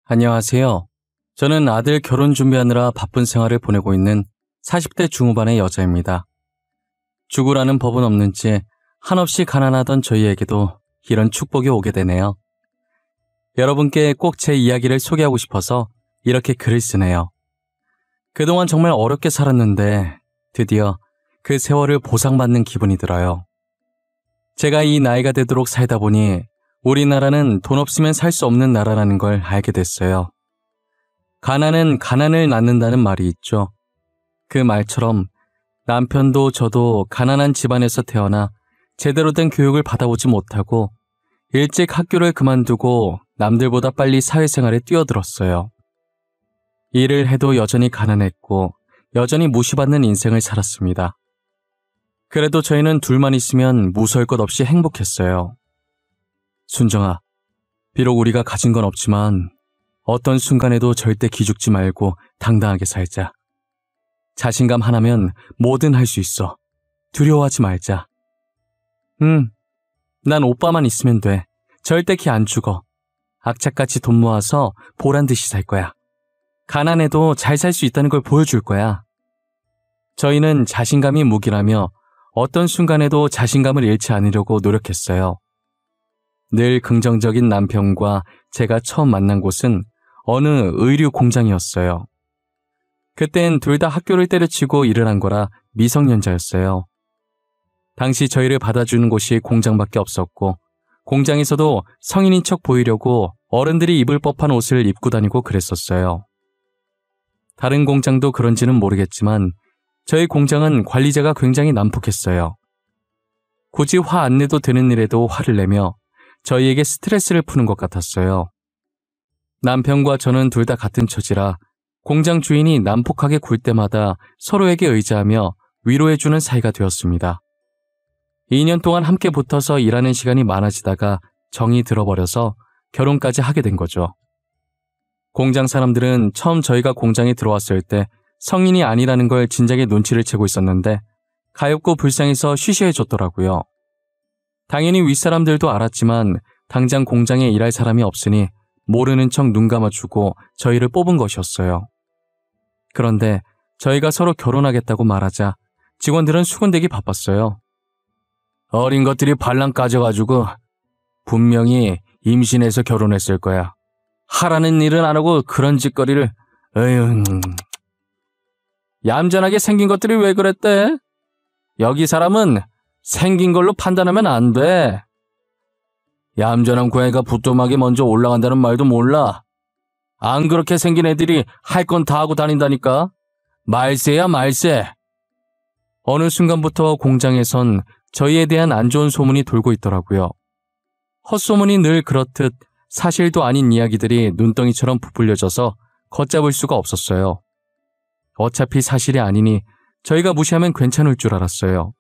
안녕하세요. 저는 아들 결혼 준비하느라 바쁜 생활을 보내고 있는 40대 중후반의 여자입니다. 죽으라는 법은 없는지 한없이 가난하던 저희에게도 이런 축복이 오게 되네요. 여러분께 꼭 제 이야기를 소개하고 싶어서 이렇게 글을 쓰네요. 그동안 정말 어렵게 살았는데 드디어 그 세월을 보상받는 기분이 들어요. 제가 이 나이가 되도록 살다 보니 우리나라는 돈 없으면 살 수 없는 나라라는 걸 알게 됐어요. 가난은 가난을 낳는다는 말이 있죠. 그 말처럼 남편도 저도 가난한 집안에서 태어나 제대로 된 교육을 받아보지 못하고 일찍 학교를 그만두고 남들보다 빨리 사회생활에 뛰어들었어요. 일을 해도 여전히 가난했고 여전히 무시받는 인생을 살았습니다. 그래도 저희는 둘만 있으면 무서울 것 없이 행복했어요. 순정아, 비록 우리가 가진 건 없지만 어떤 순간에도 절대 기죽지 말고 당당하게 살자. 자신감 하나면 뭐든 할 수 있어. 두려워하지 말자. 난 오빠만 있으면 돼. 절대 기 안 죽어. 악착같이 돈 모아서 보란듯이 살 거야. 가난해도 잘 살 수 있다는 걸 보여줄 거야. 저희는 자신감이 무기라며 어떤 순간에도 자신감을 잃지 않으려고 노력했어요. 늘 긍정적인 남편과 제가 처음 만난 곳은 어느 의류 공장이었어요. 그땐 둘 다 학교를 때려치고 일을 한 거라 미성년자였어요. 당시 저희를 받아주는 곳이 공장밖에 없었고 공장에서도 성인인 척 보이려고 어른들이 입을 법한 옷을 입고 다니고 그랬었어요. 다른 공장도 그런지는 모르겠지만 저희 공장은 관리자가 굉장히 난폭했어요. 굳이 화 안 내도 되는 일에도 화를 내며 저희에게 스트레스를 푸는 것 같았어요. 남편과 저는 둘 다 같은 처지라 공장 주인이 난폭하게 굴 때마다 서로에게 의지하며 위로해주는 사이가 되었습니다. 2년 동안 함께 붙어서 일하는 시간이 많아지다가 정이 들어버려서 결혼까지 하게 된 거죠. 공장 사람들은 처음 저희가 공장에 들어왔을 때 성인이 아니라는 걸 진작에 눈치를 채고 있었는데 가엾고 불쌍해서 쉬쉬해줬더라고요. 당연히 윗사람들도 알았지만 당장 공장에 일할 사람이 없으니 모르는 척 눈 감아주고 저희를 뽑은 것이었어요. 그런데 저희가 서로 결혼하겠다고 말하자 직원들은 수군대기 바빴어요. 어린 것들이 발랑 까져가지고 분명히 임신해서 결혼했을 거야. 하라는 일은 안 하고 그런 짓거리를. 에휴. 얌전하게 생긴 것들이 왜 그랬대? 여기 사람은 생긴 걸로 판단하면 안 돼. 얌전한 고양이가 부뚜막에 먼저 올라간다는 말도 몰라. 안 그렇게 생긴 애들이 할 건 다 하고 다닌다니까. 말세야 말세. 어느 순간부터 공장에선 저희에 대한 안 좋은 소문이 돌고 있더라고요. 헛소문이 늘 그렇듯 사실도 아닌 이야기들이 눈덩이처럼 부풀려져서 걷잡을 수가 없었어요. 어차피 사실이 아니니 저희가 무시하면 괜찮을 줄 알았어요.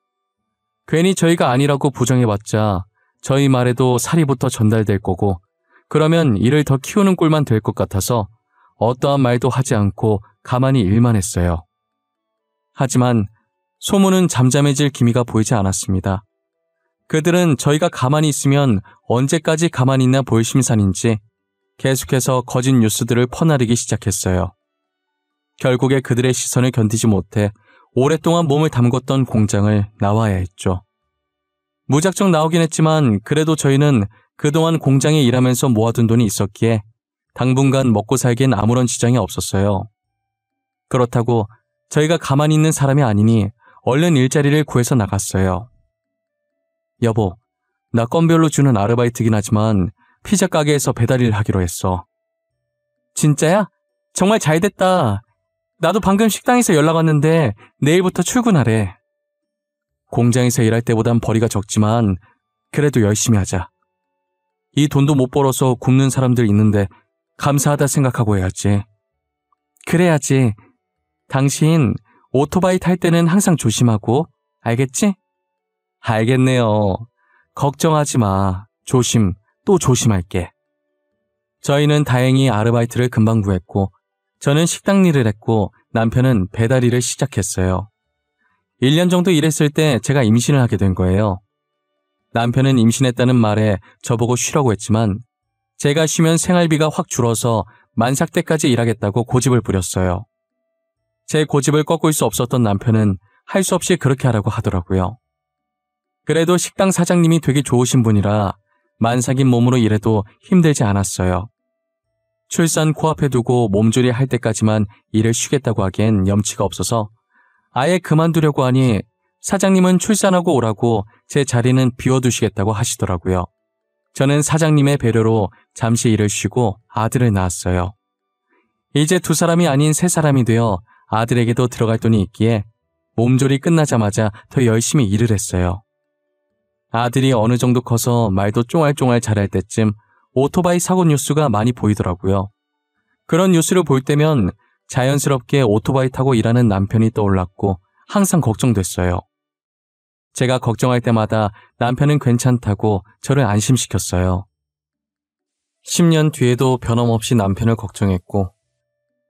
괜히 저희가 아니라고 부정해봤자 저희 말에도 사리부터 전달될 거고 그러면 이를 더 키우는 꼴만 될 것 같아서 어떠한 말도 하지 않고 가만히 일만 했어요. 하지만 소문은 잠잠해질 기미가 보이지 않았습니다. 그들은 저희가 가만히 있으면 언제까지 가만히 있나 볼 심산인지 계속해서 거짓 뉴스들을 퍼나르기 시작했어요. 결국에 그들의 시선을 견디지 못해 오랫동안 몸을 담궜던 공장을 나와야 했죠. 무작정 나오긴 했지만 그래도 저희는 그동안 공장에 일하면서 모아둔 돈이 있었기에 당분간 먹고 살기엔 아무런 지장이 없었어요. 그렇다고 저희가 가만히 있는 사람이 아니니 얼른 일자리를 구해서 나갔어요. 여보, 나 건별로 주는 아르바이트긴 하지만 피자 가게에서 배달일 하기로 했어. 진짜야? 정말 잘됐다. 나도 방금 식당에서 연락 왔는데 내일부터 출근하래. 공장에서 일할 때보단 벌이가 적지만 그래도 열심히 하자. 이 돈도 못 벌어서 굶는 사람들 있는데 감사하다 생각하고 해야지. 그래야지. 당신 오토바이 탈 때는 항상 조심하고, 알겠지? 알겠네요. 걱정하지 마. 조심, 또 조심할게. 저희는 다행히 아르바이트를 금방 구했고 저는 식당 일을 했고 남편은 배달 일을 시작했어요. 1년 정도 일했을 때 제가 임신을 하게 된 거예요. 남편은 임신했다는 말에 저보고 쉬라고 했지만 제가 쉬면 생활비가 확 줄어서 만삭 때까지 일하겠다고 고집을 부렸어요. 제 고집을 꺾을 수 없었던 남편은 할 수 없이 그렇게 하라고 하더라고요. 그래도 식당 사장님이 되게 좋으신 분이라 만삭인 몸으로 일해도 힘들지 않았어요. 출산 코앞에 두고 몸조리 할 때까지만 일을 쉬겠다고 하기엔 염치가 없어서 아예 그만두려고 하니 사장님은 출산하고 오라고 제 자리는 비워두시겠다고 하시더라고요. 저는 사장님의 배려로 잠시 일을 쉬고 아들을 낳았어요. 이제 2사람이 아닌 3사람이 되어 아들에게도 들어갈 돈이 있기에 몸조리 끝나자마자 더 열심히 일을 했어요. 아들이 어느 정도 커서 말도 쫑알쫑알 잘할 때쯤 오토바이 사고 뉴스가 많이 보이더라고요. 그런 뉴스를 볼 때면 자연스럽게 오토바이 타고 일하는 남편이 떠올랐고 항상 걱정됐어요. 제가 걱정할 때마다 남편은 괜찮다고 저를 안심시켰어요. 10년 뒤에도 변함없이 남편을 걱정했고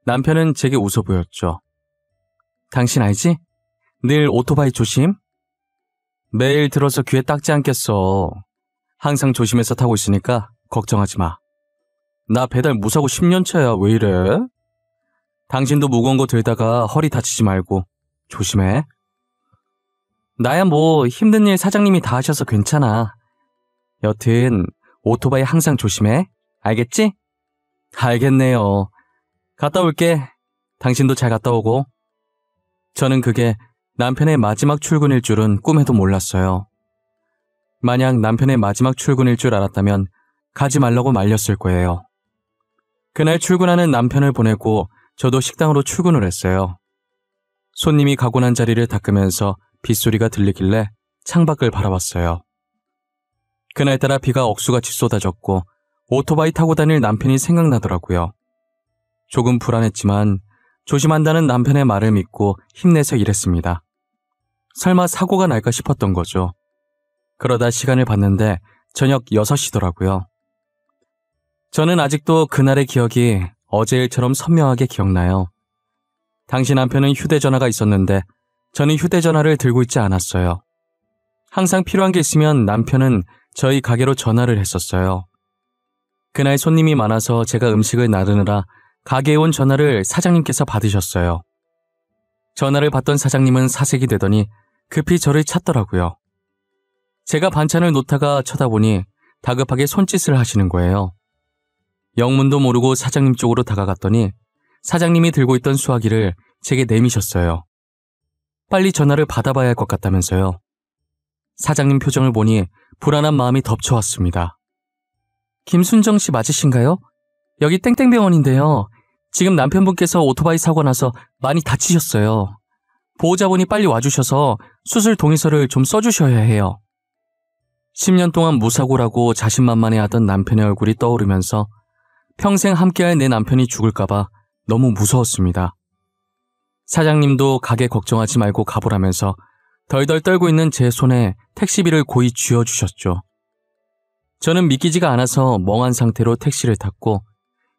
남편은 제게 웃어 보였죠. 당신 알지? 늘 오토바이 조심? 매일 들어서 귀에 딱지 않겠어. 항상 조심해서 타고 있으니까 걱정하지 마. 나 배달 무사고 10년 차야. 왜 이래? 당신도 무거운 거 들다가 허리 다치지 말고 조심해. 나야 뭐 힘든 일 사장님이 다 하셔서 괜찮아. 여튼 오토바이 항상 조심해. 알겠지? 알겠네요. 갔다 올게. 당신도 잘 갔다 오고. 저는 그게 남편의 마지막 출근일 줄은 꿈에도 몰랐어요. 만약 남편의 마지막 출근일 줄 알았다면 가지 말라고 말렸을 거예요. 그날 출근하는 남편을 보내고 저도 식당으로 출근을 했어요. 손님이 가고 난 자리를 닦으면서 빗소리가 들리길래 창밖을 바라봤어요. 그날따라 비가 억수같이 쏟아졌고 오토바이 타고 다닐 남편이 생각나더라고요. 조금 불안했지만 조심한다는 남편의 말을 믿고 힘내서 일했습니다. 설마 사고가 날까 싶었던 거죠. 그러다 시간을 봤는데 저녁 6시더라고요. 저는 아직도 그날의 기억이 어제 일처럼 선명하게 기억나요. 당시 남편은 휴대전화가 있었는데 저는 휴대전화를 들고 있지 않았어요. 항상 필요한 게 있으면 남편은 저희 가게로 전화를 했었어요. 그날 손님이 많아서 제가 음식을 나르느라 가게에 온 전화를 사장님께서 받으셨어요. 전화를 받던 사장님은 사색이 되더니 급히 저를 찾더라고요. 제가 반찬을 놓다가 쳐다보니 다급하게 손짓을 하시는 거예요. 영문도 모르고 사장님 쪽으로 다가갔더니 사장님이 들고 있던 수화기를 제게 내미셨어요. 빨리 전화를 받아봐야 할 것 같다면서요. 사장님 표정을 보니 불안한 마음이 덮쳐왔습니다. 김순정 씨 맞으신가요? 여기 땡땡병원인데요. 지금 남편분께서 오토바이 사고 나서 많이 다치셨어요. 보호자분이 빨리 와주셔서 수술 동의서를 좀 써주셔야 해요. 10년 동안 무사고라고 자신만만해하던 남편의 얼굴이 떠오르면서 평생 함께할 내 남편이 죽을까봐 너무 무서웠습니다. 사장님도 가게 걱정하지 말고 가보라면서 덜덜 떨고 있는 제 손에 택시비를 고이 쥐어주셨죠. 저는 믿기지가 않아서 멍한 상태로 택시를 탔고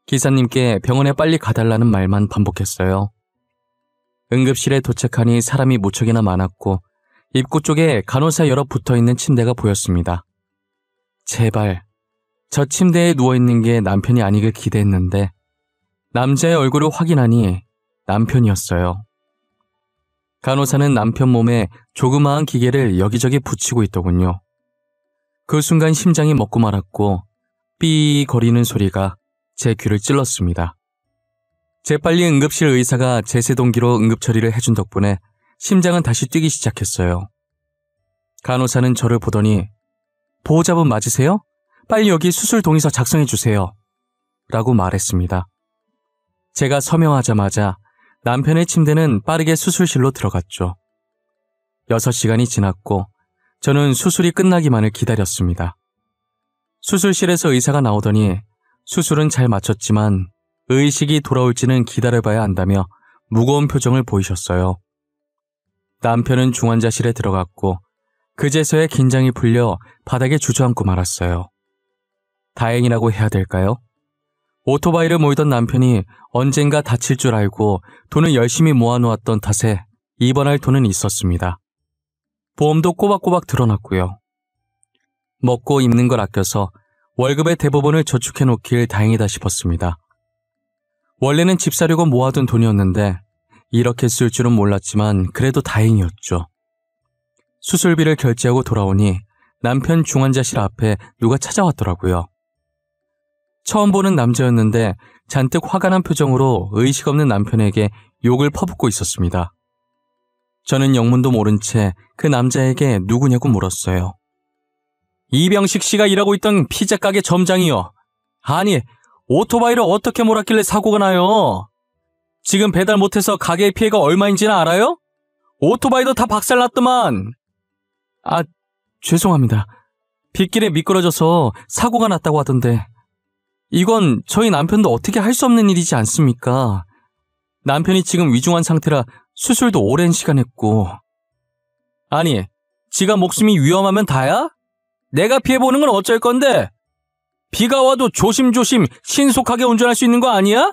기사님께 병원에 빨리 가달라는 말만 반복했어요. 응급실에 도착하니 사람이 무척이나 많았고 입구 쪽에 간호사 여러 붙어있는 침대가 보였습니다. 제발 저 침대에 누워있는 게 남편이 아니길 기대했는데 남자의 얼굴을 확인하니 남편이었어요. 간호사는 남편 몸에 조그마한 기계를 여기저기 붙이고 있더군요. 그 순간 심장이 멎고 말았고 삐 거리는 소리가 제 귀를 찔렀습니다. 재빨리 응급실 의사가 제세동기로 응급처리를 해준 덕분에 심장은 다시 뛰기 시작했어요. 간호사는 저를 보더니 보호자분 맞으세요? 빨리 여기 수술 동의서 작성해 주세요. 라고 말했습니다. 제가 서명하자마자 남편의 침대는 빠르게 수술실로 들어갔죠. 6시간이 지났고 저는 수술이 끝나기만을 기다렸습니다. 수술실에서 의사가 나오더니 수술은 잘 마쳤지만 의식이 돌아올지는 기다려봐야 한다며 무거운 표정을 보이셨어요. 남편은 중환자실에 들어갔고 그제서야 긴장이 풀려 바닥에 주저앉고 말았어요. 다행이라고 해야 될까요? 오토바이를 몰던 남편이 언젠가 다칠 줄 알고 돈을 열심히 모아놓았던 탓에 입원할 돈은 있었습니다. 보험도 꼬박꼬박 들어놨고요. 먹고 입는 걸 아껴서 월급의 대부분을 저축해놓길 다행이다 싶었습니다. 원래는 집 사려고 모아둔 돈이었는데 이렇게 쓸 줄은 몰랐지만 그래도 다행이었죠. 수술비를 결제하고 돌아오니 남편 중환자실 앞에 누가 찾아왔더라고요. 처음 보는 남자였는데 잔뜩 화가 난 표정으로 의식 없는 남편에게 욕을 퍼붓고 있었습니다. 저는 영문도 모른 채 그 남자에게 누구냐고 물었어요. 이병식 씨가 일하고 있던 피자 가게 점장이요. 아니, 오토바이를 어떻게 몰았길래 사고가 나요? 지금 배달 못해서 가게의 피해가 얼마인지는 알아요? 오토바이도 다 박살났더만. 아, 죄송합니다. 빗길에 미끄러져서 사고가 났다고 하던데. 이건 저희 남편도 어떻게 할 수 없는 일이지 않습니까? 남편이 지금 위중한 상태라 수술도 오랜 시간 했고. 아니, 지가 목숨이 위험하면 다야? 내가 피해보는 건 어쩔 건데? 비가 와도 조심조심 신속하게 운전할 수 있는 거 아니야?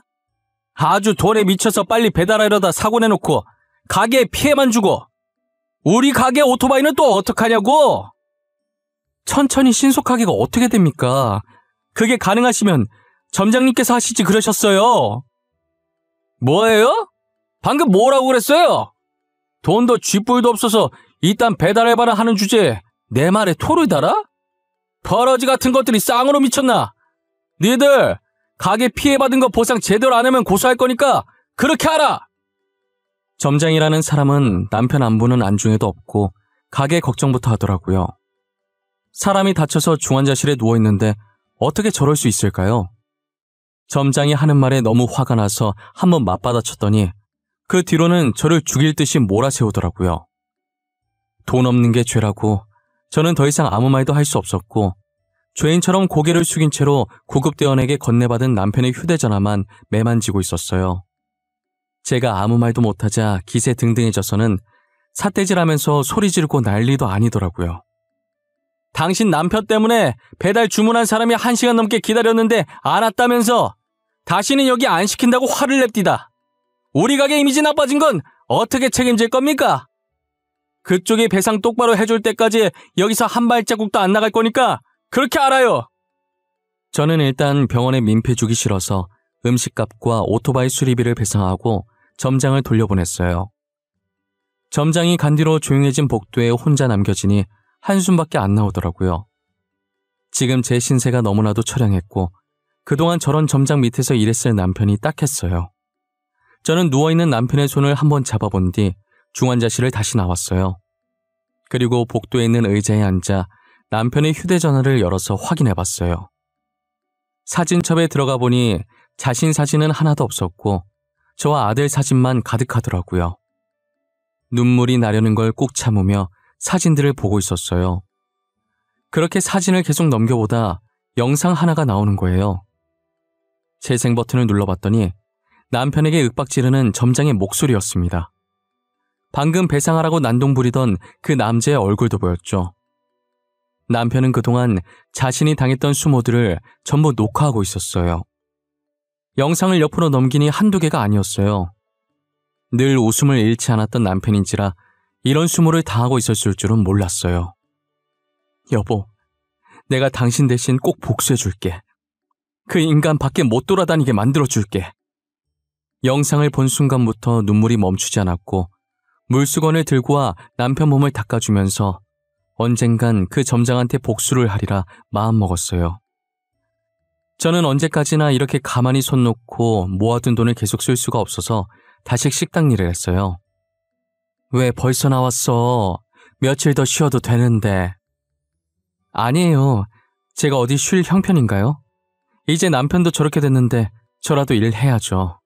아주 돈에 미쳐서 빨리 배달하려다 사고 내놓고 가게에 피해만 주고. 우리 가게 오토바이는 또 어떡하냐고? 천천히 신속하게가 어떻게 됩니까? 그게 가능하시면 점장님께서 하시지 그러셨어요. 뭐예요? 방금 뭐라고 그랬어요? 돈도 쥐뿔도 없어서 이딴 배달해봐라 하는 주제에 내 말에 토를 달아? 버러지 같은 것들이 쌍으로 미쳤나? 니들 가게 피해받은 거 보상 제대로 안 하면 고소할 거니까 그렇게 하라! 점장이라는 사람은 남편 안부는 안중에도 없고 가게 걱정부터 하더라고요. 사람이 다쳐서 중환자실에 누워있는데 어떻게 저럴 수 있을까요? 점장이 하는 말에 너무 화가 나서 한번 맞받아쳤더니 그 뒤로는 저를 죽일 듯이 몰아세우더라고요. 돈 없는 게 죄라고 저는 더 이상 아무 말도 할 수 없었고 죄인처럼 고개를 숙인 채로 구급대원에게 건네받은 남편의 휴대전화만 매만지고 있었어요. 제가 아무 말도 못하자 기세등등해져서는 삿대질하면서 소리 지르고 난리도 아니더라고요. 당신 남편 때문에 배달 주문한 사람이 1시간 넘게 기다렸는데 안 왔다면서 다시는 여기 안 시킨다고 화를 냅디다. 우리 가게 이미지 나빠진 건 어떻게 책임질 겁니까? 그쪽이 배상 똑바로 해줄 때까지 여기서 한 발자국도 안 나갈 거니까 그렇게 알아요. 저는 일단 병원에 민폐 주기 싫어서 음식값과 오토바이 수리비를 배상하고 점장을 돌려보냈어요. 점장이 간 뒤로 조용해진 복도에 혼자 남겨지니 한숨밖에 안 나오더라고요. 지금 제 신세가 너무나도 처량했고 그동안 저런 점장 밑에서 일했을 남편이 딱했어요. 저는 누워있는 남편의 손을 한번 잡아본 뒤 중환자실을 다시 나왔어요. 그리고 복도에 있는 의자에 앉아 남편의 휴대전화를 열어서 확인해봤어요. 사진첩에 들어가 보니 자신 사진은 하나도 없었고 저와 아들 사진만 가득하더라고요. 눈물이 나려는 걸 꾹 참으며 사진들을 보고 있었어요. 그렇게 사진을 계속 넘겨보다 영상 하나가 나오는 거예요. 재생 버튼을 눌러봤더니 남편에게 윽박지르는 점장의 목소리였습니다. 방금 배상하라고 난동 부리던 그 남자의 얼굴도 보였죠. 남편은 그동안 자신이 당했던 수모들을 전부 녹화하고 있었어요. 영상을 옆으로 넘기니 한두 개가 아니었어요. 늘 웃음을 잃지 않았던 남편인지라 이런 수모를 당하고 있었을 줄은 몰랐어요. 여보, 내가 당신 대신 꼭 복수해줄게. 그 인간 밖에 못 돌아다니게 만들어줄게. 영상을 본 순간부터 눈물이 멈추지 않았고 물수건을 들고 와 남편 몸을 닦아주면서 언젠간 그 점장한테 복수를 하리라 마음먹었어요. 저는 언제까지나 이렇게 가만히 손 놓고 모아둔 돈을 계속 쓸 수가 없어서 다시 식당 일을 했어요. 왜 벌써 나왔어? 며칠 더 쉬어도 되는데. 아니에요. 제가 어디 쉴 형편인가요? 이제 남편도 저렇게 됐는데 저라도 일해야죠.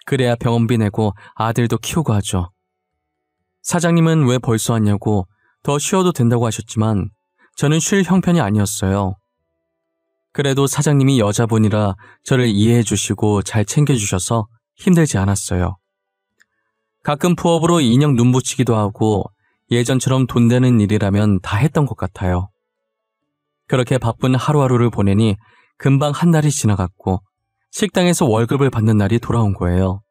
그래야 병원비 내고 아들도 키우고 하죠. 사장님은 왜 벌써 왔냐고 더 쉬어도 된다고 하셨지만 저는 쉴 형편이 아니었어요. 그래도 사장님이 여자분이라 저를 이해해 주시고 잘 챙겨주셔서 힘들지 않았어요. 가끔 부업으로 인형 눈 붙이기도 하고 예전처럼 돈 되는 일이라면 다 했던 것 같아요. 그렇게 바쁜 하루하루를 보내니 금방 한 달이 지나갔고 식당에서 월급을 받는 날이 돌아온 거예요.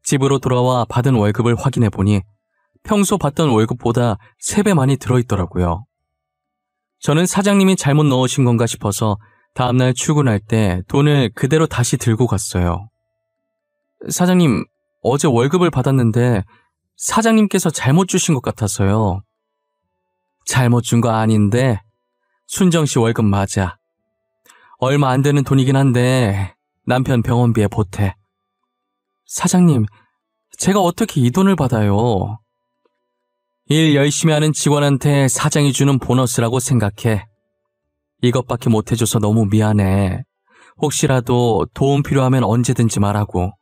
집으로 돌아와 받은 월급을 확인해 보니 평소 받던 월급보다 3배 많이 들어있더라고요. 저는 사장님이 잘못 넣으신 건가 싶어서 다음날 출근할 때 돈을 그대로 다시 들고 갔어요. 사장님, 어제 월급을 받았는데 사장님께서 잘못 주신 것 같아서요. 잘못 준 거 아닌데 순정 씨 월급 맞아. 얼마 안 되는 돈이긴 한데 남편 병원비에 보태. 사장님, 제가 어떻게 이 돈을 받아요? 일 열심히 하는 직원한테 사장이 주는 보너스라고 생각해. 이것밖에 못 해줘서 너무 미안해. 혹시라도 도움 필요하면 언제든지 말하고.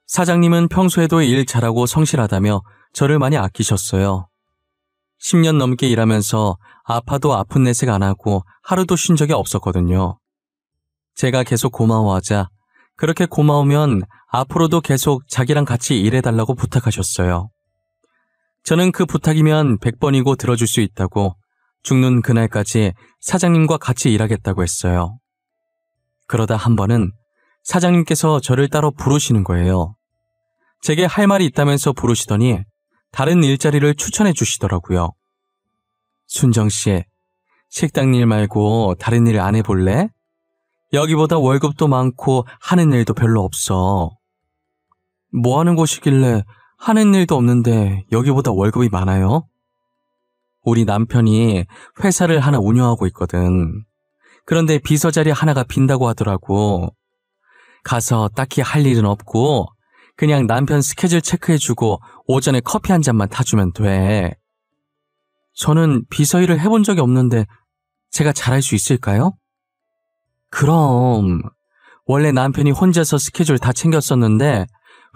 사장님은 평소에도 일 잘하고 성실하다며 저를 많이 아끼셨어요. 10년 넘게 일하면서 아파도 아픈 내색 안 하고 하루도 쉰 적이 없었거든요. 제가 계속 고마워하자 그렇게 고마우면 앞으로도 계속 자기랑 같이 일해달라고 부탁하셨어요. 저는 그 부탁이면 100번이고 들어줄 수 있다고 죽는 그날까지 사장님과 같이 일하겠다고 했어요. 그러다 한 번은 사장님께서 저를 따로 부르시는 거예요. 제게 할 말이 있다면서 부르시더니 다른 일자리를 추천해 주시더라고요. 순정 씨, 식당 일 말고 다른 일 안 해볼래? 여기보다 월급도 많고 하는 일도 별로 없어. 뭐 하는 곳이길래 하는 일도 없는데 여기보다 월급이 많아요? 우리 남편이 회사를 하나 운영하고 있거든. 그런데 비서 자리 하나가 빈다고 하더라고. 가서 딱히 할 일은 없고 그냥 남편 스케줄 체크해주고 오전에 커피 한 잔만 타주면 돼. 저는 비서 일을 해본 적이 없는데 제가 잘할 수 있을까요? 그럼 원래 남편이 혼자서 스케줄 다 챙겼었는데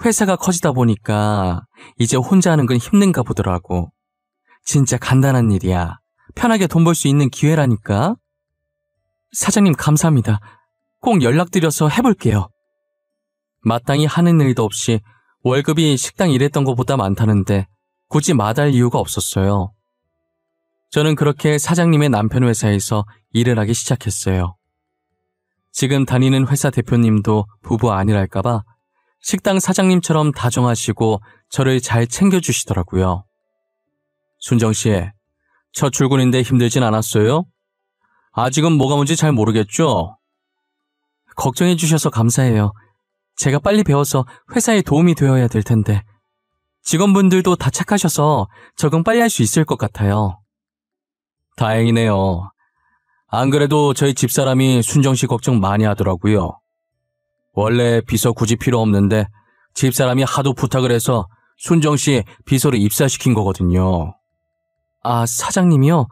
회사가 커지다 보니까 이제 혼자 하는 건 힘든가 보더라고. 진짜 간단한 일이야. 편하게 돈 벌 수 있는 기회라니까. 사장님 감사합니다. 꼭 연락드려서 해볼게요. 마땅히 하는 일도 없이 월급이 식당 일했던 것보다 많다는데 굳이 마다할 이유가 없었어요. 저는 그렇게 사장님의 남편 회사에서 일을 하기 시작했어요. 지금 다니는 회사 대표님도 부부 아니랄까봐 식당 사장님처럼 다정하시고 저를 잘 챙겨주시더라고요. 순정씨, 첫 출근인데 힘들진 않았어요? 아직은 뭐가 뭔지 잘 모르겠죠? 걱정해 주셔서 감사해요. 제가 빨리 배워서 회사에 도움이 되어야 될 텐데 직원분들도 다 착하셔서 적응 빨리 할 수 있을 것 같아요. 다행이네요. 안 그래도 저희 집사람이 순정씨 걱정 많이 하더라고요. 원래 비서 굳이 필요 없는데 집사람이 하도 부탁을 해서 순정씨 비서를 입사시킨 거거든요. 아, 사장님이요?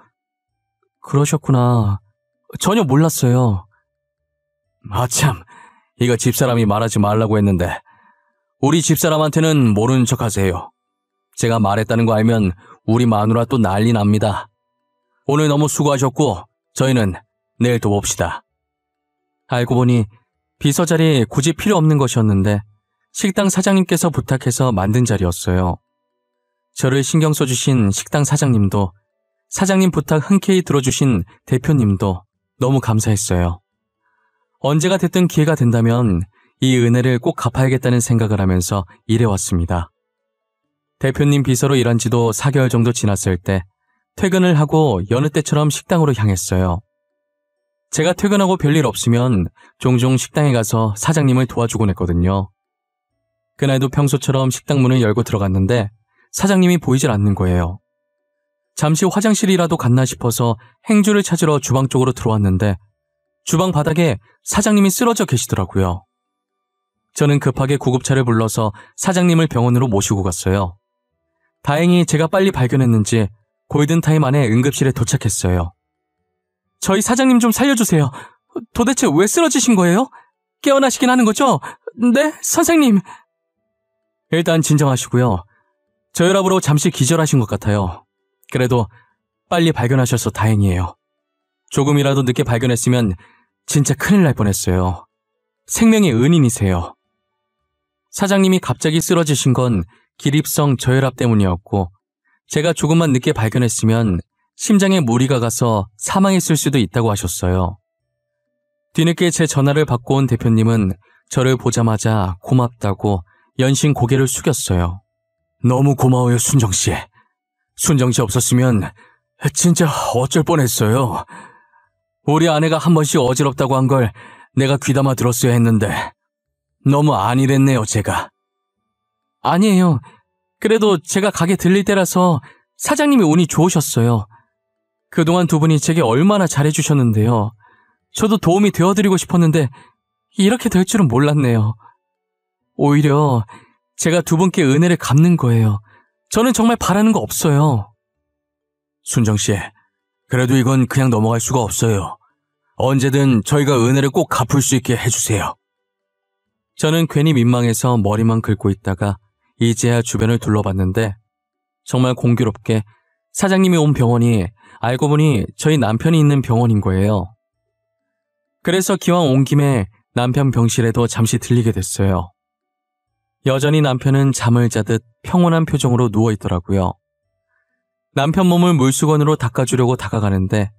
그러셨구나. 전혀 몰랐어요. 아참, 이거 집사람이 말하지 말라고 했는데 우리 집사람한테는 모르는 척 하세요. 제가 말했다는 거 알면 우리 마누라 또 난리 납니다. 오늘 너무 수고하셨고 저희는 내일 또 봅시다. 알고 보니 비서 자리 굳이 필요 없는 것이었는데 식당 사장님께서 부탁해서 만든 자리였어요. 저를 신경 써주신 식당 사장님도 사장님 부탁 흔쾌히 들어주신 대표님도 너무 감사했어요. 언제가 됐든 기회가 된다면 이 은혜를 꼭 갚아야겠다는 생각을 하면서 일해왔습니다. 대표님 비서로 일한 지도 4개월 정도 지났을 때 퇴근을 하고 여느 때처럼 식당으로 향했어요. 제가 퇴근하고 별일 없으면 종종 식당에 가서 사장님을 도와주곤 했거든요. 그날도 평소처럼 식당 문을 열고 들어갔는데 사장님이 보이질 않는 거예요. 잠시 화장실이라도 갔나 싶어서 행주를 찾으러 주방 쪽으로 들어왔는데 주방 바닥에 사장님이 쓰러져 계시더라고요. 저는 급하게 구급차를 불러서 사장님을 병원으로 모시고 갔어요. 다행히 제가 빨리 발견했는지 골든타임 안에 응급실에 도착했어요. 저희 사장님 좀 살려주세요. 도대체 왜 쓰러지신 거예요? 깨어나시긴 하는 거죠? 네, 선생님. 일단 진정하시고요. 저혈압으로 잠시 기절하신 것 같아요. 그래도 빨리 발견하셔서 다행이에요. 조금이라도 늦게 발견했으면 진짜 큰일 날 뻔했어요. 생명의 은인이세요. 사장님이 갑자기 쓰러지신 건 기립성 저혈압 때문이었고 제가 조금만 늦게 발견했으면 심장에 무리가 가서 사망했을 수도 있다고 하셨어요. 뒤늦게 제 전화를 받고 온 대표님은 저를 보자마자 고맙다고 연신 고개를 숙였어요. 너무 고마워요, 순정씨. 순정씨 없었으면 진짜 어쩔 뻔했어요. 우리 아내가 한 번씩 어지럽다고 한 걸 내가 귀담아 들었어야 했는데. 너무 안일했네요, 제가. 아니에요. 그래도 제가 가게 들릴 때라서 사장님이 운이 좋으셨어요. 그동안 두 분이 제게 얼마나 잘해주셨는데요. 저도 도움이 되어드리고 싶었는데 이렇게 될 줄은 몰랐네요. 오히려 제가 두 분께 은혜를 갚는 거예요. 저는 정말 바라는 거 없어요. 순정씨, 그래도 이건 그냥 넘어갈 수가 없어요. 언제든 저희가 은혜를 꼭 갚을 수 있게 해주세요. 저는 괜히 민망해서 머리만 긁고 있다가 이제야 주변을 둘러봤는데 정말 공교롭게 사장님이 온 병원이 알고 보니 저희 남편이 있는 병원인 거예요. 그래서 기왕 온 김에 남편 병실에도 잠시 들리게 됐어요. 여전히 남편은 잠을 자듯 평온한 표정으로 누워있더라고요. 남편 몸을 물수건으로 닦아주려고 다가가는데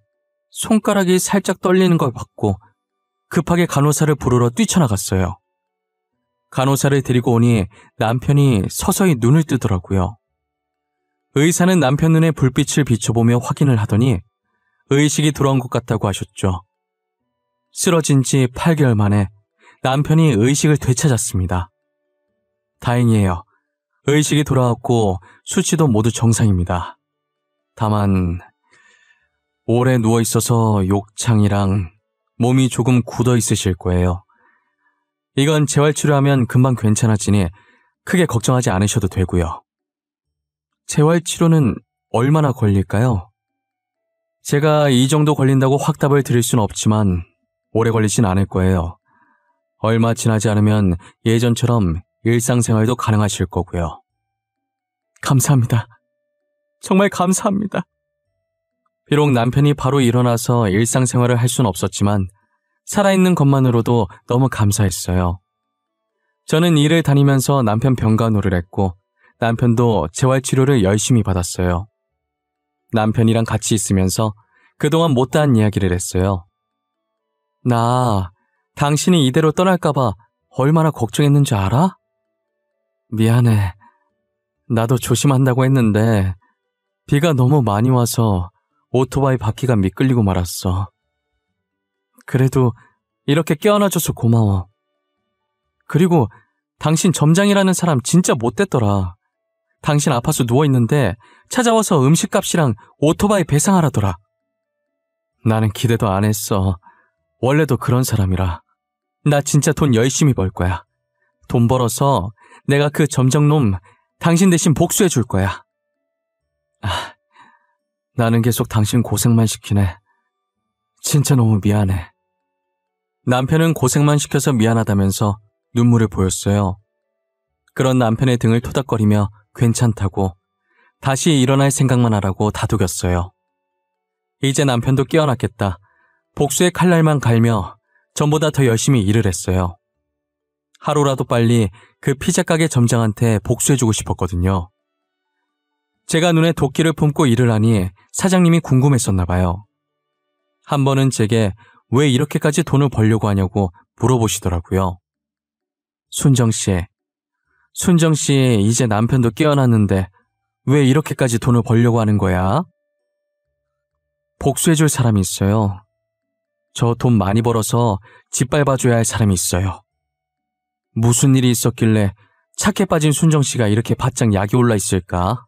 손가락이 살짝 떨리는 걸 봤고 급하게 간호사를 부르러 뛰쳐나갔어요. 간호사를 데리고 오니 남편이 서서히 눈을 뜨더라고요. 의사는 남편 눈에 불빛을 비춰보며 확인을 하더니 의식이 돌아온 것 같다고 하셨죠. 쓰러진 지 8개월 만에 남편이 의식을 되찾았습니다. 다행이에요. 의식이 돌아왔고 수치도 모두 정상입니다. 다만 오래 누워있어서 욕창이랑 몸이 조금 굳어 있으실 거예요. 이건 재활치료하면 금방 괜찮아지니 크게 걱정하지 않으셔도 되고요. 재활치료는 얼마나 걸릴까요? 제가 이 정도 걸린다고 확답을 드릴 수는 없지만 오래 걸리진 않을 거예요. 얼마 지나지 않으면 예전처럼 일상생활도 가능하실 거고요. 감사합니다. 정말 감사합니다. 비록 남편이 바로 일어나서 일상생활을 할 수는 없었지만 살아있는 것만으로도 너무 감사했어요. 저는 일을 다니면서 남편 병간호를 했고 남편도 재활치료를 열심히 받았어요. 남편이랑 같이 있으면서 그동안 못다한 이야기를 했어요. 나 당신이 이대로 떠날까봐 얼마나 걱정했는지 알아? 미안해. 나도 조심한다고 했는데 비가 너무 많이 와서 오토바이 바퀴가 미끌리고 말았어. 그래도 이렇게 깨어나줘서 고마워. 그리고 당신 점장이라는 사람 진짜 못됐더라. 당신 아파서 누워있는데 찾아와서 음식값이랑 오토바이 배상하라더라. 나는 기대도 안 했어. 원래도 그런 사람이라. 나 진짜 돈 열심히 벌 거야. 돈 벌어서 내가 그 점장놈 당신 대신 복수해 줄 거야. 나는 계속 당신 고생만 시키네. 진짜 너무 미안해. 남편은 고생만 시켜서 미안하다면서 눈물을 보였어요. 그런 남편의 등을 토닥거리며 괜찮다고 다시 일어날 생각만 하라고 다독였어요. 이제 남편도 깨어났겠다. 복수의 칼날만 갈며 전보다 더 열심히 일을 했어요. 하루라도 빨리 그 피자 가게 점장한테 복수해주고 싶었거든요. 제가 눈에 도끼를 품고 일을 하니 사장님이 궁금했었나 봐요. 한 번은 제게 왜 이렇게까지 돈을 벌려고 하냐고 물어보시더라고요. 순정씨, 이제 남편도 깨어났는데 왜 이렇게까지 돈을 벌려고 하는 거야? 복수해줄 사람이 있어요. 저 돈 많이 벌어서 짓밟아줘야 할 사람이 있어요. 무슨 일이 있었길래 착해 빠진 순정씨가 이렇게 바짝 약이 올라 있을까?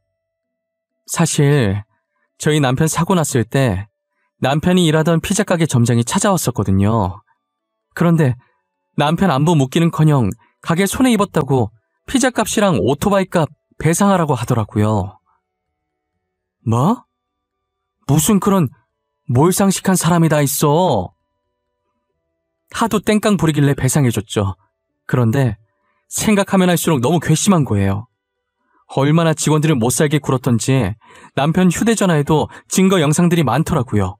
사실 저희 남편 사고 났을 때 남편이 일하던 피자 가게 점장이 찾아왔었거든요. 그런데 남편 안부 묻기는커녕 가게 손해 입었다고 피자 값이랑 오토바이 값 배상하라고 하더라고요. 뭐? 무슨 그런 몰상식한 사람이 다 있어. 하도 땡깡 부리길래 배상해줬죠. 그런데 생각하면 할수록 너무 괘씸한 거예요. 얼마나 직원들을 못살게 굴었던지 남편 휴대전화에도 증거 영상들이 많더라고요.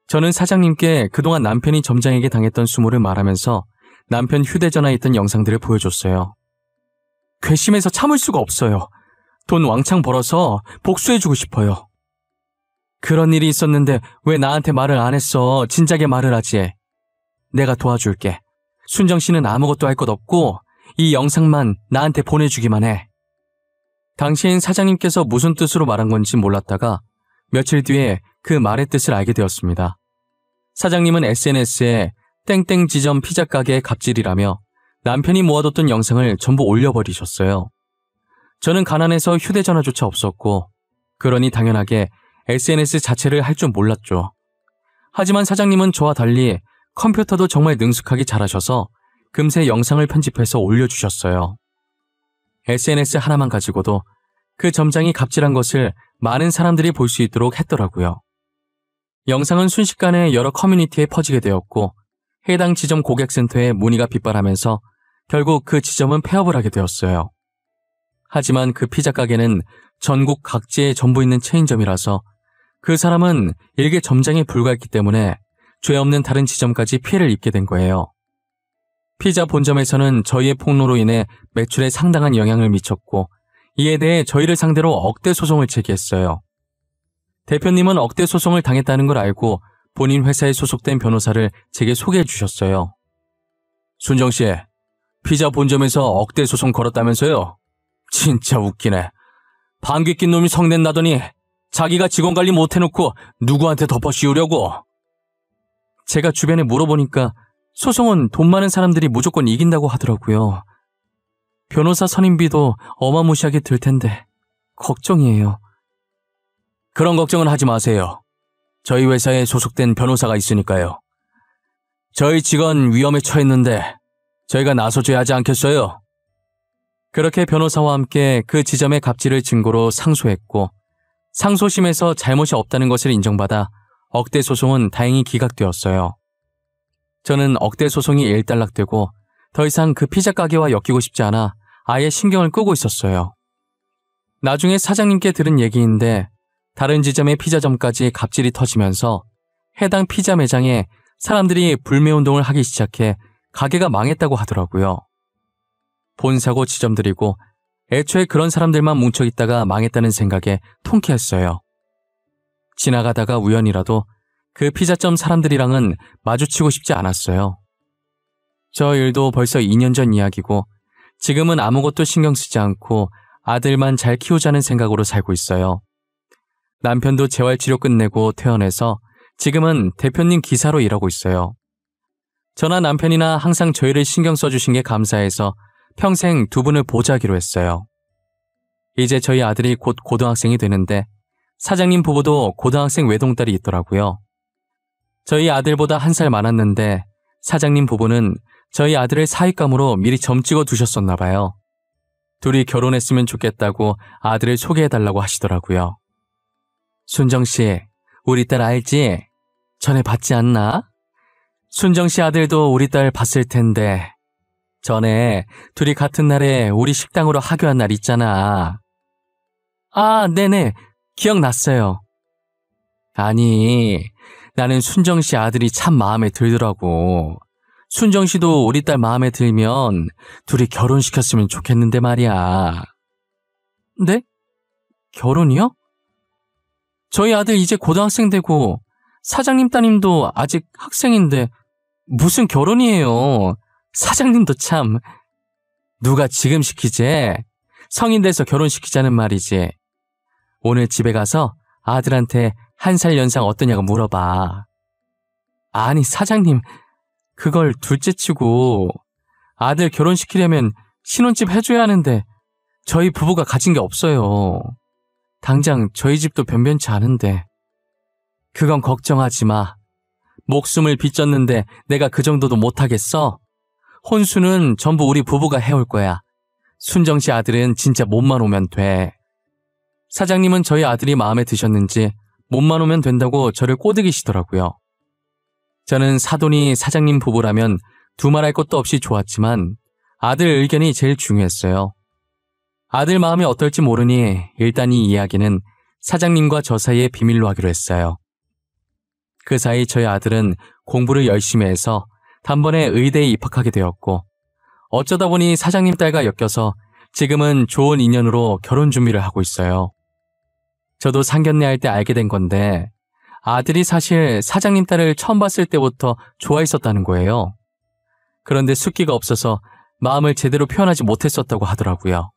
저는 사장님께 그동안 남편이 점장에게 당했던 수모를 말하면서 남편 휴대전화에 있던 영상들을 보여줬어요. 괘씸해서 참을 수가 없어요. 돈 왕창 벌어서 복수해주고 싶어요. 그런 일이 있었는데 왜 나한테 말을 안 했어? 진작에 말을 하지. 내가 도와줄게. 순정씨는 아무것도 할 것 없고 이 영상만 나한테 보내주기만 해. 당시엔 사장님께서 무슨 뜻으로 말한 건지 몰랐다가 며칠 뒤에 그 말의 뜻을 알게 되었습니다. 사장님은 SNS에 땡땡 지점 피자 가게의 갑질이라며 남편이 모아뒀던 영상을 전부 올려버리셨어요. 저는 가난해서 휴대전화조차 없었고, 그러니 당연하게 SNS 자체를 할 줄 몰랐죠. 하지만 사장님은 저와 달리 컴퓨터도 정말 능숙하게 잘하셔서 금세 영상을 편집해서 올려주셨어요. SNS 하나만 가지고도 그 점장이 갑질한 것을 많은 사람들이 볼 수 있도록 했더라고요. 영상은 순식간에 여러 커뮤니티에 퍼지게 되었고, 해당 지점 고객센터에 문의가 빗발하면서 결국 그 지점은 폐업을 하게 되었어요. 하지만 그 피자 가게는 전국 각지에 전부 있는 체인점이라서 그 사람은 일개 점장에 불과했기 때문에 죄 없는 다른 지점까지 피해를 입게 된 거예요. 피자 본점에서는 저희의 폭로로 인해 매출에 상당한 영향을 미쳤고, 이에 대해 저희를 상대로 억대 소송을 제기했어요. 대표님은 억대 소송을 당했다는 걸 알고 본인 회사에 소속된 변호사를 제게 소개해 주셨어요. 순정 씨, 피자 본점에서 억대 소송 걸었다면서요? 진짜 웃기네. 방귀 낀 놈이 성낸다더니 자기가 직원 관리 못 해놓고 누구한테 덮어 씌우려고. 제가 주변에 물어보니까 소송은 돈 많은 사람들이 무조건 이긴다고 하더라고요. 변호사 선임비도 어마무시하게 들 텐데 걱정이에요. 그런 걱정은 하지 마세요. 저희 회사에 소속된 변호사가 있으니까요. 저희 직원 위험에 처했는데 저희가 나서줘야 하지 않겠어요? 그렇게 변호사와 함께 그 지점의 갑질을 증거로 상소했고, 상소심에서 잘못이 없다는 것을 인정받아 억대 소송은 다행히 기각되었어요. 저는 억대 소송이 일단락되고 더 이상 그 피자 가게와 엮이고 싶지 않아 아예 신경을 끄고 있었어요. 나중에 사장님께 들은 얘기인데 다른 지점의 피자점까지 갑질이 터지면서 해당 피자 매장에 사람들이 불매운동을 하기 시작해 가게가 망했다고 하더라고요. 본사고 지점들이고 애초에 그런 사람들만 뭉쳐있다가 망했다는 생각에 통쾌했어요. 지나가다가 우연이라도 그 피자점 사람들이랑은 마주치고 싶지 않았어요. 저 일도 벌써 2년 전 이야기고 지금은 아무것도 신경 쓰지 않고 아들만 잘 키우자는 생각으로 살고 있어요. 남편도 재활치료 끝내고 퇴원해서 지금은 대표님 기사로 일하고 있어요. 저나 남편이나 항상 저희를 신경 써주신 게 감사해서 평생 두 분을 보좌하기로 했어요. 이제 저희 아들이 곧 고등학생이 되는데 사장님 부부도 고등학생 외동딸이 있더라고요. 저희 아들보다 1살 많았는데 사장님 부부는 저희 아들을 사윗감으로 미리 점 찍어 두셨었나 봐요. 둘이 결혼했으면 좋겠다고 아들을 소개해달라고 하시더라고요. 순정씨, 우리 딸 알지? 전에 봤지 않나? 순정씨 아들도 우리 딸 봤을 텐데 전에 둘이 같은 날에 우리 식당으로 하교한 날 있잖아. 아, 네네. 기억났어요. 아니, 나는 순정씨 아들이 참 마음에 들더라고. 순정씨도 우리 딸 마음에 들면 둘이 결혼시켰으면 좋겠는데 말이야. 네? 결혼이요? 저희 아들 이제 고등학생 되고 사장님 따님도 아직 학생인데 무슨 결혼이에요. 사장님도 참. 누가 지금 시키지? 성인 돼서 결혼시키자는 말이지. 오늘 집에 가서 아들한테 1살 연상 어떠냐고 물어봐. 아니 사장님, 그걸 둘째치고 아들 결혼시키려면 신혼집 해줘야 하는데 저희 부부가 가진 게 없어요. 당장 저희 집도 변변치 않은데. 그건 걱정하지 마. 목숨을 빚졌는데 내가 그 정도도 못하겠어? 혼수는 전부 우리 부부가 해올 거야. 순정씨 아들은 진짜 몸만 오면 돼. 사장님은 저희 아들이 마음에 드셨는지 몸만 오면 된다고 저를 꼬드기시더라고요. 저는 사돈이 사장님 부부라면 두말할 것도 없이 좋았지만 아들 의견이 제일 중요했어요. 아들 마음이 어떨지 모르니 일단 이 이야기는 사장님과 저 사이에 비밀로 하기로 했어요. 그 사이 저희 아들은 공부를 열심히 해서 단번에 의대에 입학하게 되었고 어쩌다 보니 사장님 딸과 엮여서 지금은 좋은 인연으로 결혼 준비를 하고 있어요. 저도 상견례 할 때 알게 된 건데 아들이 사실 사장님 딸을 처음 봤을 때부터 좋아했었다는 거예요. 그런데 숫기가 없어서 마음을 제대로 표현하지 못했었다고 하더라고요.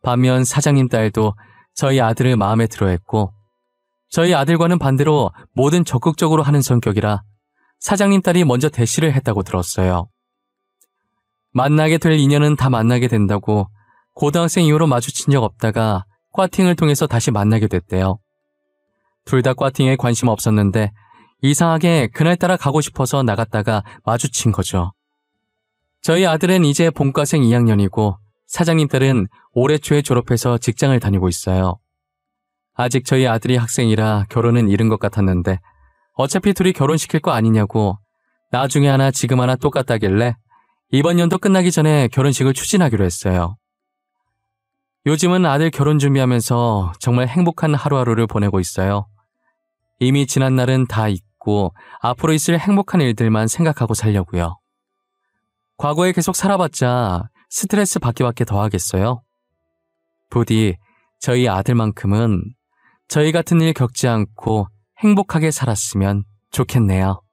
반면 사장님 딸도 저희 아들을 마음에 들어했고 저희 아들과는 반대로 뭐든 적극적으로 하는 성격이라 사장님 딸이 먼저 대시를 했다고 들었어요. 만나게 될 인연은 다 만나게 된다고 고등학생 이후로 마주친 적 없다가 꽈팅을 통해서 다시 만나게 됐대요. 둘 다 꽈팅에 관심 없었는데 이상하게 그날따라 가고 싶어서 나갔다가 마주친 거죠. 저희 아들은 이제 본과생 2학년이고 사장님 딸은 올해 초에 졸업해서 직장을 다니고 있어요. 아직 저희 아들이 학생이라 결혼은 이른 것 같았는데 어차피 둘이 결혼시킬 거 아니냐고 나중에 하나 지금 하나 똑같다길래 이번 연도 끝나기 전에 결혼식을 추진하기로 했어요. 요즘은 아들 결혼 준비하면서 정말 행복한 하루하루를 보내고 있어요. 이미 지난 날은 다 잊고 앞으로 있을 행복한 일들만 생각하고 살려고요. 과거에 계속 살아봤자 스트레스 받기밖에 더 하겠어요. 부디 저희 아들만큼은 저희 같은 일 겪지 않고 행복하게 살았으면 좋겠네요.